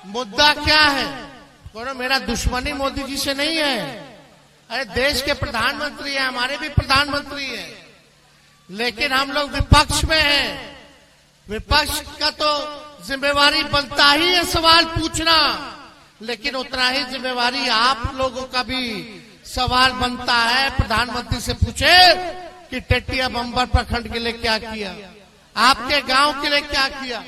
मुद्दा क्या है? बोलो मेरा दुश्मनी मोदी जी से नहीं है। अरे देश के प्रधानमंत्री हैं, हमारे भी प्रधानमंत्री हैं, लेकिन हम लोग विपक्ष में हैं। विपक्ष का तो जिम्मेवारी बनता ही है सवाल पूछना, लेकिन उतना ही जिम्मेवारी आप लोगों का भी सवाल बनता है। प्रधानमंत्री से पूछे कि टेटिया बम्बर प्रखंड के लिए क्या किया, आपके गांव के लिए क्या किया,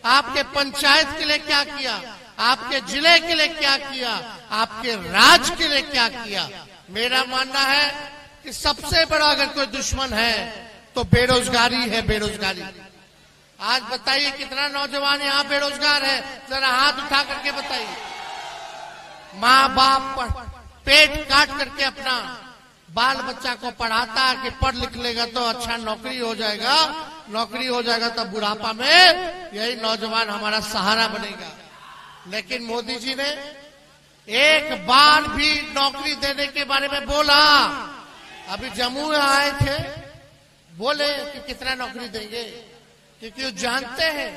आपके पंचायत के लिए क्या किया, आपके जिले के लिए क्या किया, आपके राज्य के लिए क्या किया। मेरा मानना है कि सबसे बड़ा अगर कोई दुश्मन है तो बेरोजगारी है, बेरोजगारी। आज बताइए कितना नौजवान यहाँ बेरोजगार है, जरा हाथ उठा करके बताइए। माँ बाप पेट काट करके अपना बाल बच्चा को पढ़ाता है कि पढ़ लिख लेगा तो अच्छा नौकरी हो जाएगा, नौकरी हो जाएगा तो बुढ़ापा में यही नौजवान हमारा सहारा बनेगा। लेकिन मोदी जी ने एक बार भी नौकरी देने के बारे में बोला? अभी जम्मू में आए थे, बोले कि कितना नौकरी देंगे, क्योंकि वो जानते हैं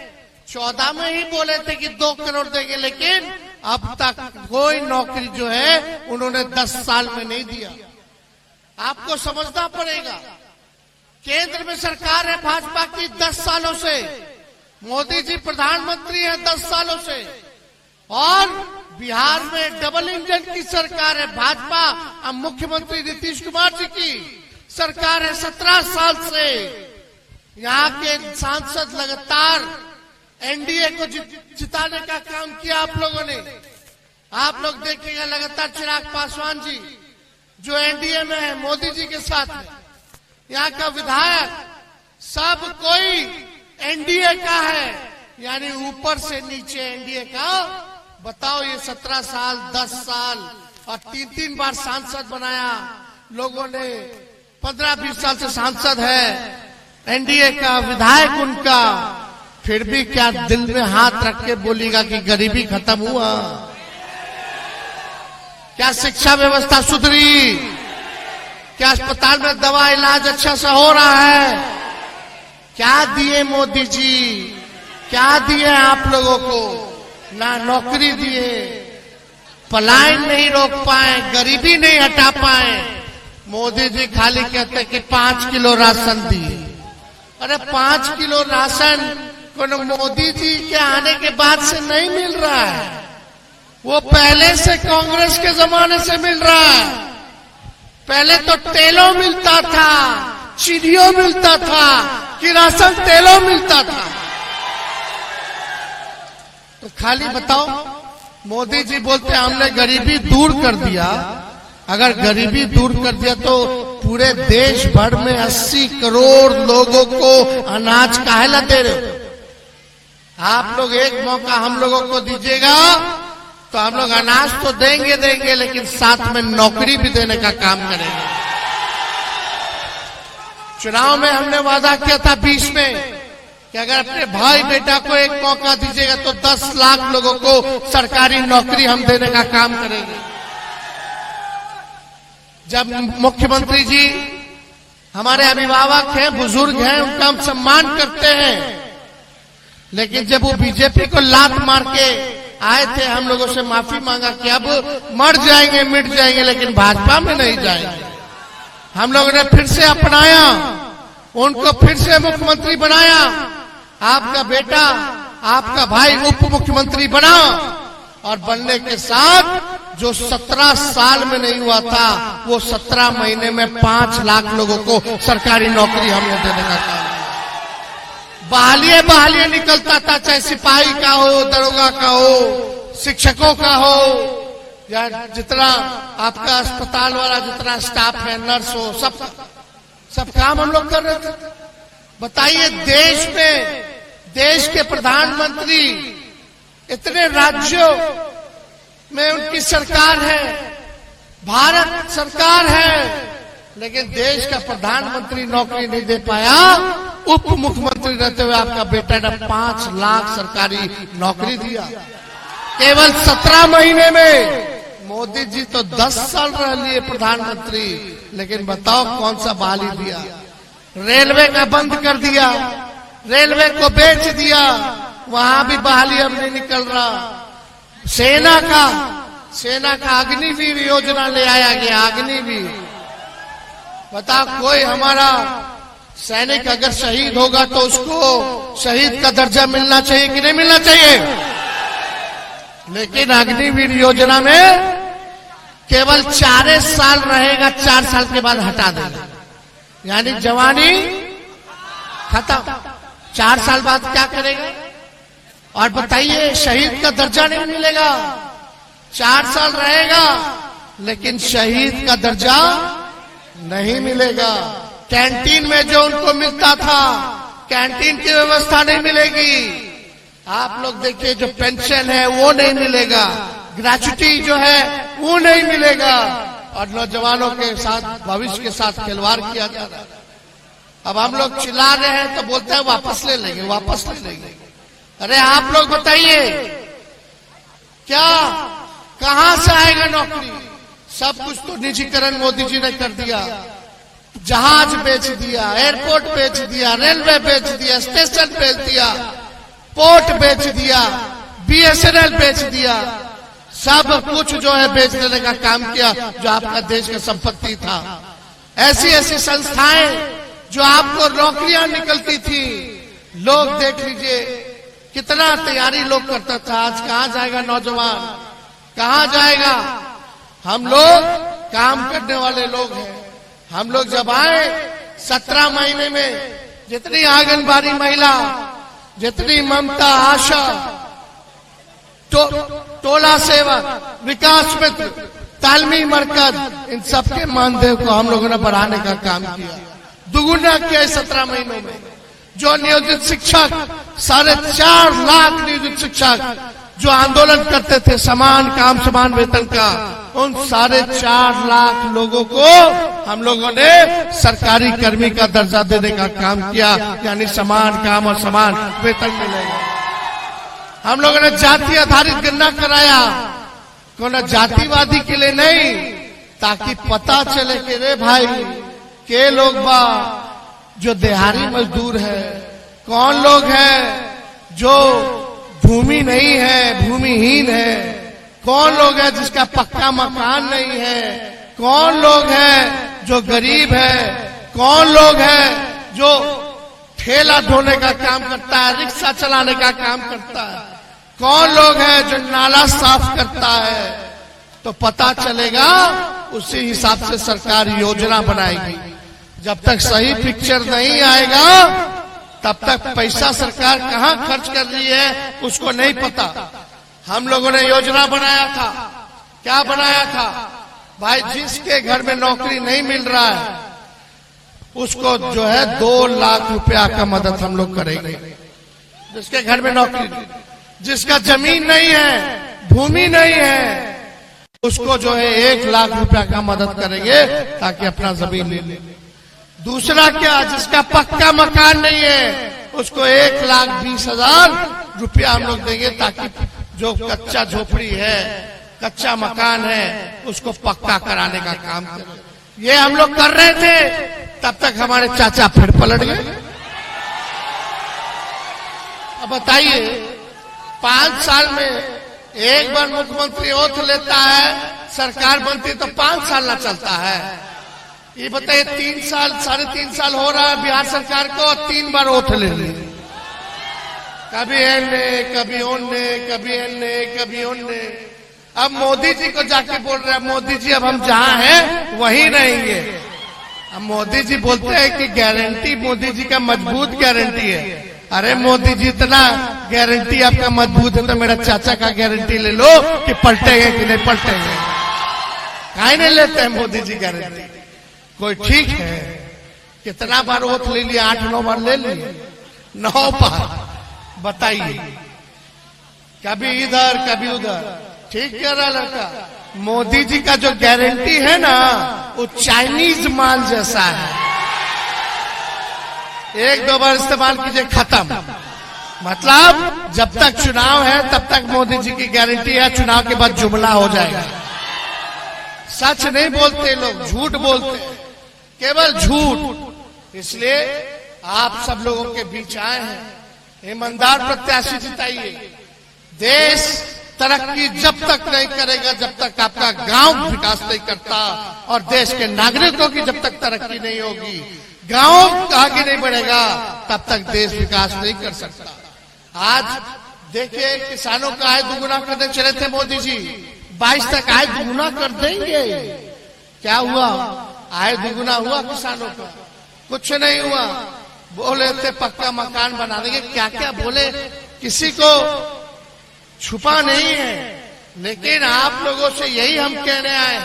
14 में ही बोले थे कि 2 करोड़ देंगे, लेकिन अब तक कोई नौकरी जो है उन्होंने 10 साल में नहीं दिया। आपको समझना पड़ेगा, केंद्र में सरकार है भाजपा की 10 सालों से, मोदी जी प्रधानमंत्री हैं 10 सालों से, और बिहार में डबल इंजन की सरकार है भाजपा। अब मुख्यमंत्री नीतीश कुमार जी की सरकार है 17 साल से। यहाँ के सांसद लगातार एनडीए को जिताने का काम किया आप लोगों ने। आप लोग देखिएगा लगातार चिराग पासवान जी जो एनडीए में है मोदी जी के साथ में, यहाँ का विधायक सब कोई एनडीए का है, यानी ऊपर से नीचे एनडीए का। बताओ ये 17 साल 10 साल और 3-3 बार सांसद बनाया लोगों ने, 15-20 साल से सांसद है एनडीए का विधायक उनका, फिर भी क्या दिल में हाथ रख के बोलेगा कि गरीबी खत्म हुआ? क्या शिक्षा व्यवस्था सुधरी? क्या अस्पताल में दवा इलाज अच्छा से हो रहा है? क्या दिए मोदी जी, क्या दिए आप लोगों को? ना नौकरी दिए, पलायन नहीं रोक पाए, गरीबी नहीं हटा पाए। मोदी जी खाली कहते कि 5 किलो राशन दिए। अरे 5 किलो राशन को मोदी जी के आने के बाद से नहीं मिल रहा है, वो पहले से कांग्रेस के जमाने से मिल रहा है। पहले तो तेलों मिलता था, चीनियों मिलता था, कि राशन तेलों मिलता था। तो खाली बताओ, मोदी जी बोलते हमने गरीबी दूर कर दिया। अगर गरीबी दूर कर दिया तो पूरे देश भर में 80 करोड़ लोगों को अनाज काहे ला दे रहे हो? आप लोग एक मौका हम लोगों को दीजिएगा तो हम लोग अनाज तो देंगे, लेकिन साथ में नौकरी भी देने का काम करेंगे। चुनाव में हमने वादा किया था 20 में कि अगर अपने भाई बेटा को एक मौका दीजिएगा तो 10 लाख लोगों को सरकारी नौकरी हम देने का काम करेंगे। जब मुख्यमंत्री जी हमारे अभिभावक हैं, बुजुर्ग हैं, उनका हम सम्मान करते हैं, लेकिन जब वो बीजेपी को लात मार के आए थे हम लोगों से माफी मांगा कि अब मर जाएंगे मिट जाएंगे, लेकिन भाजपा में नहीं जाएंगे। हम लोगों ने फिर से अपनाया, उनको फिर से मुख्यमंत्री बनाया। आपका बेटा, आपका भाई उप मुख्यमंत्री बना, और बनने के साथ जो 17 साल में नहीं हुआ था वो 17 महीने में 5 लाख लोगों को सरकारी नौकरी हमने देने का काम किया। बहालिए निकलता था, चाहे सिपाही का हो, दरोगा का हो, शिक्षकों का हो, या जितना आपका अस्पताल वाला जितना स्टाफ है, नर्स हो, सब काम हम लोग कर रहे थे। बताइए देश में, देश के प्रधानमंत्री, इतने राज्यों में उनकी सरकार है, भारत सरकार है, लेकिन देश का प्रधानमंत्री नौकरी नहीं दे पाया। उप मुख्यमंत्री रहते हुए आपका बेटा ने 5 लाख सरकारी नौकरी दिया केवल 17 महीने में। मोदी जी तो 10 साल रह लिए प्रधानमंत्री, लेकिन बताओ कौन सा बहाली दिया? रेलवे का बंद कर दिया, रेलवे को बेच दिया, वहां भी बहाली अब नहीं निकल रहा। सेना का अग्निवीर योजना ले आया गया। अग्निवीर, बता, कोई हमारा सैनिक अगर शहीद होगा तो उसको शहीद का दर्जा मिलना चाहिए कि नहीं मिलना चाहिए? लेकिन अग्निवीर योजना में केवल 4 साल रहेगा, 4 साल के बाद हटा देगा, यानी जवानी खत्म। 4 साल बाद क्या करेगा? और बताइए, शहीद का दर्जा नहीं मिलेगा। 4 साल रहेगा लेकिन शहीद का दर्जा नहीं मिलेगा। कैंटीन में जो उनको मिलता था, कैंटीन की व्यवस्था नहीं मिलेगी। आप लोग देखिए, जो पेंशन है वो नहीं मिलेगा, ग्रेच्युटी जो है वो नहीं मिलेगा, और नौजवानों के साथ, भविष्य के साथ खिलवाड़ किया जा रहा है। अब हम लोग चिल्ला रहे हैं तो बोलते हैं वापस ले लेंगे, वापस ले लेंगे। अरे आप लोग बताइए, क्या कहां से आएगा नौकरी? सब कुछ तो निजीकरण मोदी जी ने कर दिया। जहाज बेच दिया, एयरपोर्ट बेच दिया, रेलवे बेच दिया, स्टेशन बेच दिया, पोर्ट बेच दिया, BSNL बेच दिया, सब कुछ जो है बेच देने का काम किया जो आपका देश का संपत्ति था। ऐसी ऐसी संस्थाएं जो आपको नौकरियां निकलती थी, लोग देख लीजिए कितना तैयारी लोग करता था। आज कहां जाएगा नौजवान, कहां जाएगा? हम लोग काम करने वाले लोग हैं। हम लोग जब आए 17 महीने में जितनी आंगनबाड़ी महिला, जितनी ममता, आशा, टोला सेवक, विकास मित्र, तालमी मरकज, इन सबके मानदेय को हम लोगों ने बढ़ाने का काम किया, दुगुना किया 17 महीनों में। जो नियोजित शिक्षक, 4.5 लाख नियोजित शिक्षक जो आंदोलन करते थे समान काम समान वेतन का, उन 4.5 लाख लोगों को हम लोगों ने सरकारी कर्मी का दर्जा देने का काम किया, यानी समान काम और समान वेतन मिलेगा। हम लोगों ने जाति आधारित गणना कराया, कोई जातिवादी के लिए नहीं, ताकि पता चले कि रे भाई के लोग बा जो दिहाड़ी मजदूर है, कौन लोग हैं जो भूमि नहीं है, भूमिहीन है, कौन लोग है जिसका पक्का मकान नहीं है, कौन लोग है जो गरीब है, कौन लोग है जो ठेला ढोने का काम करता है, रिक्शा चलाने का काम करता है, कौन लोग है जो नाला साफ करता है। तो पता चलेगा, उसी हिसाब से सरकार योजना बनाएगी। जब तक सही पिक्चर नहीं आएगा तब तक पैसा सरकार कहां खर्च कर रही है उसको नहीं पता। हम लोगों ने योजना बनाया था, क्या बनाया था भाई? जिसके घर में नौकरी नहीं मिल रहा है उसको जो है 2 लाख रुपया का मदद हम लोग करेंगे। जिसके घर में नौकरी, जिसका जमीन नहीं है, भूमि नहीं है, उसको जो है 1 लाख रुपया का मदद करेंगे ताकि अपना जमीन ले ले। दूसरा क्या, जिसका पक्का मकान नहीं है उसको 1,20,000 रुपया हम लोग देंगे, ताकि जो कच्चा झोपड़ी है, कच्चा मकान है, उसको पक्का कराने का काम करें। ये हम लोग कर रहे थे, तब तक हमारे चाचा फिर पलट गए। अब बताइए, 5 साल में एक बार मुख्यमंत्री ओथ लेता है, सरकार बनती तो 5 साल ना चलता है। ये बताइए, 3 साल 3.5 साल हो रहा है बिहार सरकार को, 3 बार ओथ ले ली, कभी एने, कभी ओने, कभी एने, कभी ओने। अब मोदी जी को जाके बोल रहे हैं, मोदी जी अब हम जहां हैं वहीं रहेंगे। अब मोदी जी बोलते हैं कि गारंटी मोदी जी का मजबूत गारंटी है। अरे मोदी जी, इतना गारंटी आपका मजबूत है तो मेरा चाचा का गारंटी ले लो कि पलटेंगे कि नहीं पलटेंगे। काहे नहीं लेते हैं मोदी जी गारंटी? कोई ठीक है, कितना बार ओथ ले लिया? 8-9 बार ले लिए, 9 बार। बताइए, कभी इधर कभी उधर। ठीक कह रहा लड़का। मोदी जी का जो गारंटी है ना, वो चाइनीज माल जैसा है। 1-2 बार इस्तेमाल कीजिए, खत्म। मतलब जब तक चुनाव है तब तक मोदी जी की गारंटी है, चुनाव के बाद जुमला हो जाएगा। सच नहीं बोलते लोग, झूठ बोलते, केवल झूठ। इसलिए आप सब लोगों के बीच आए हैं, ईमानदार प्रत्याशी जिताइए। देश तरक्की जब तक नहीं करेगा जब तक आपका गांव विकास नहीं करता, और देश के नागरिकों की जब तक तरक्की नहीं होगी, गांव आगे नहीं बढ़ेगा, तब तक देश विकास नहीं कर सकता। आज देखिए किसानों का आय दुगुना करने चले थे मोदी जी, 22 तक आय दुगुना कर देंगे। क्या हुआ? आय दुगुना हुआ किसानों का? कुछ नहीं हुआ। बोले थे पक्का मकान बना देंगे, क्या क्या बोले, किसी को छुपा नहीं है। लेकिन आप लोगों से यही हम कहने आए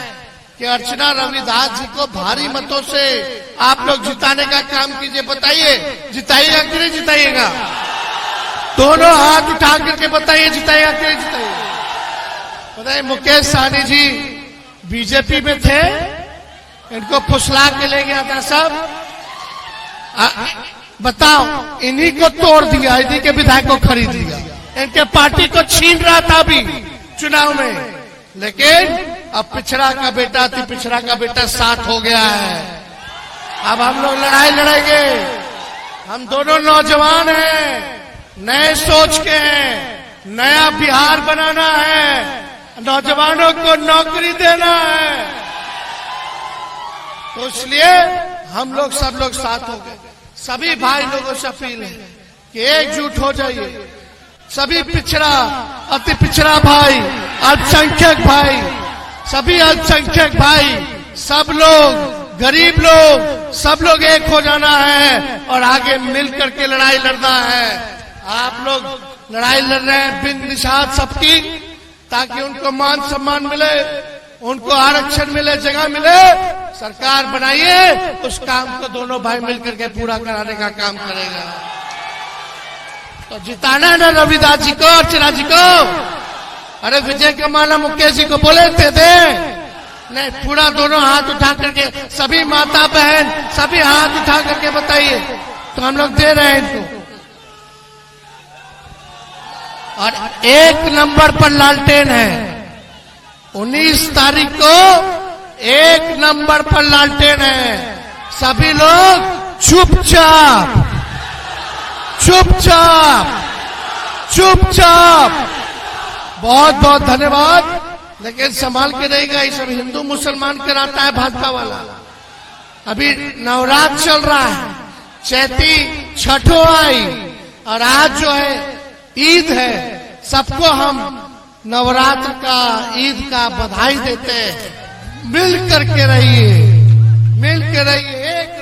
कि अर्चना रविदास जी को भारी मतों से आप लोग जिताने का काम कीजिए। बताइए जिताइएगा कि नहीं जिताइएगा? दोनों हाथ उठा करके बताइए जिताइएगा कि नहीं जिताइएगा? बताइए मुकेश सहनी जी बीजेपी में थे, इनको फुसला के ले गया था सब। बताओ, इन्हीं को तोड़ दिया, इन्हीं के विधायक को खरीद लिया, इनके पार्टी को छीन रहा था अभी चुनाव में। लेकिन अब पिछड़ा का बेटा अति पिछड़ा का बेटा साथ हो गया है। अब हम लोग लड़ाई लड़ेंगे। हम दोनों नौजवान हैं, नए सोच के हैं, नया बिहार बनाना है, नौजवानों को नौकरी देना है। तो इसलिए हम लोग सब लोग साथ हो गए। सभी भाई लोगों से अपील है कि एकजुट हो जाइए। सभी पिछड़ा अति पिछड़ा भाई, अल्पसंख्यक भाई, सभी अल्पसंख्यक भाई, सब लोग, गरीब लोग, सब लोग एक हो जाना है और आगे मिल करके लड़ाई लड़ना है। आप लोग लड़ाई लड़ रहे हैं बिन निषाद सबकी, ताकि उनको मान सम्मान मिले, उनको आरक्षण मिले, जगह मिले। सरकार बनाइए, उस काम को दोनों भाई मिलकर के पूरा कराने का काम करेगा। तो जिताना है ना रविदास जी को, अर्चना जी को। अरे विजय कमाना मुकेश जी को बोले थे दे, नहीं पूरा दोनों हाथ उठा करके, सभी माता बहन सभी हाथ उठा करके बताइए, तो हम लोग दे रहे हैं इनको। और 1 नंबर पर लालटेन है, 19 तारीख को 1 नंबर पर लालटेन है। सभी लोग चुपचाप चुपचाप चुपचाप। बहुत बहुत धन्यवाद। लेकिन संभाल के रहेगा, ये सब हिंदू मुसलमान कराता है भाजपा वाला। अभी नवरात्र चल रहा है, चैती छठो आई, और आज जो है ईद है। सबको हम नवरात्र का, ईद का बधाई देते हैं। मिल करके रहिए, मिल के रहिए, एक